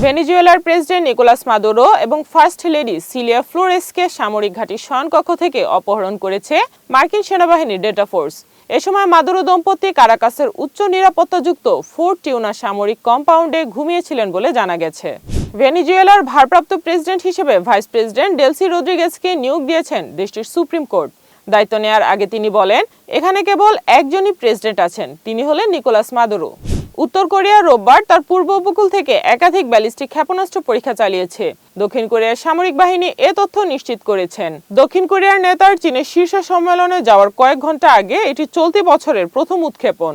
ভেনেজুয়েলার president Nicolas Maduro এবং first lady cilia ফ্লোরেসকে সামরিক ঘাঁটির শয়নকক্ষ থেকে অপহরণ করেছে মার্কিন সেনাবাহিনীর ডেটা ফোর্স। এ সময় মাদুরো দম্পতি কারাকাসের উচ্চ নিরাপত্তাযুক্ত ফোর্ট টিউনা সামরিক কম্পাউন্ডে ঘুমিয়েছিলেন বলে জানা গেছে। ভেনেজুয়েলার ভারপ্রাপ্ত প্রেসিডেন্ট হিসেবে ভাইস প্রেসিডেন্ট ডেলসি রদ্রিগেজকে নিয়োগ দিয়েছেন দেশটির সুপ্রিম কোর্ট। দায়িত্ব নেয়ার আগে তিনি বলেন, এখানে কেবল একজনই প্রেসিডেন্ট আছেন, তিনি হলেন নিকোলাস মাদুরো। উত্তর কোরিয়া রোববার তার পূর্ব উপকূল থেকে একাধিক ব্যালিস্টিক ক্ষেপণাস্ত্র পরীক্ষা চালিয়েছে। দক্ষিণ কোরিয়ার সামরিক বাহিনী এ তথ্য নিশ্চিত করেছেন। দক্ষিণ কোরিয়ার নেতার চীনের শীর্ষ সম্মেলনে যাওয়ার কয়েক ঘন্টা আগে এটি চলতি বছরের প্রথম উৎক্ষেপণ।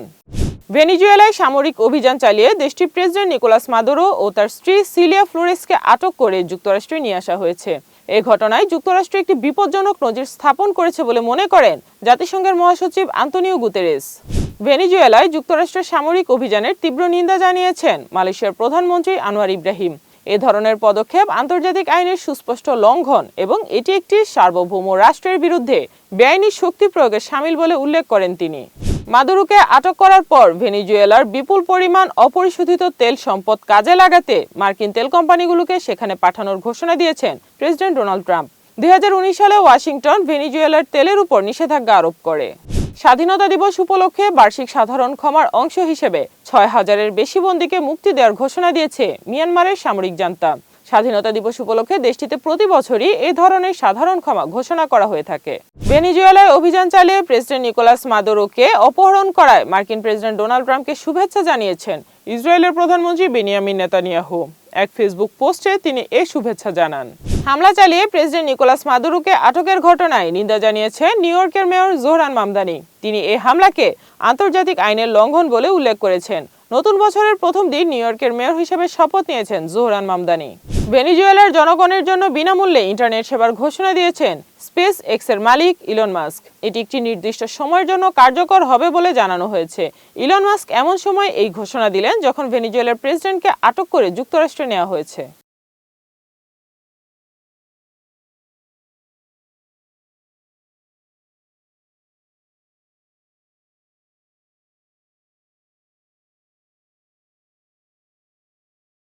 ভেনেজুয়েলায় সামরিক অভিযান চালিয়ে দেশটির প্রেসিডেন্ট নিকোলাস মাদুরো ও তার স্ত্রী সিলিয়া ফ্লোরেসকে আটক করে যুক্তরাষ্ট্রে নিয়ে আসা হয়েছে। এই ঘটনায় যুক্তরাষ্ট্র একটি বিপজ্জনক নজির স্থাপন করেছে বলে মনে করেন জাতিসংঘের মহাসচিব আন্তোনিও গুতেরেস। ভেনেজুয়েলায় যুক্তরাষ্ট্রের সামরিক অভিযানের তীব্র নিন্দা জানিয়েছেন মালয়েশিয়ার প্রধানমন্ত্রী আনোয়ার ইব্রাহিম। এ ধরনের পদক্ষেপ আন্তর্জাতিক আইনের সুস্পষ্ট লঙ্ঘন এবং এটি একটি সার্বভৌম রাষ্ট্রের বিরুদ্ধে বেআইনি শক্তি প্রয়োগের শামিল বলে উল্লেখ করেন তিনি। মাদুরোকে আটক করার পর ভেনেজুয়েলার বিপুল পরিমাণ অপরিশোধিত তেল সম্পদ কাজে লাগাতে মার্কিন তেল কোম্পানিগুলোকে সেখানে পাঠানোর ঘোষণা দিয়েছেন প্রেসিডেন্ট ডোনাল্ড ট্রাম্প। 2019 সালে ওয়াশিংটন ভেনেজুয়েলার তেলের উপর নিষেধাজ্ঞা আরোপ করে। স্বাধীনতা দিবস উপলক্ষে বার্ষিক সাধারণ ক্ষমার অংশ হিসেবে 6000-এর বেশি বন্দীকে মুক্তি দেওয়ার ঘোষণা দিয়েছে মিয়ানমারের সামরিক জান্তা। স্বাধীনতা দিবস উপলক্ষে দেশটিতে প্রতি বছরই এই ধরনের সাধারণ ক্ষমা ঘোষণা করা হয়ে থাকে। ভেনেজুয়েলায় অভিযান চালিয়ে প্রেসিডেন্ট নিকোলাস মাদুরোকে অপহরণ করায় মার্কিন প্রেসিডেন্ট ডোনাল্ড ট্রাম্পকে শুভেচ্ছা জানিয়েছেন ইসরায়েলের প্রধানমন্ত্রী বেনিয়ামিন নেতানিয়াহু। এক ফেসবুক পোস্টে তিনি এই শুভেচ্ছা জানান। হামলা চালিয়ে প্রেসিডেন্ট নিকোলাস মাদুরোকে আটকের ঘটনায় নিন্দা জানিয়েছেন নিউ ইয়র্কের মেয়র জোহরান মামদানি। তিনি এই হামলাকে আন্তর্জাতিক আইনের লঙ্ঘন বলে উল্লেখ করেছেন। নতুন বছরের প্রথম দিন নিউ ইয়র্কের মেয়র হিসেবে শপথ নিয়েছেন জোহরান মামদানি। ভেনেজুয়েলার জনগণের জন্য বিনামূল্যে ইন্টারনেট সেবার ঘোষণা দিয়েছেন স্পেস এক্সের মালিক ইলন মাস্ক। এটি একটি নির্দিষ্ট সময়ের জন্য কার্যকর হবে বলে জানানো হয়েছে। ইলন মাস্ক এমন সময় এই ঘোষণা দিলেন যখন ভেনেজুয়েলার প্রেসিডেন্টকে আটক করে যুক্তরাষ্ট্রে নেওয়া হয়েছে।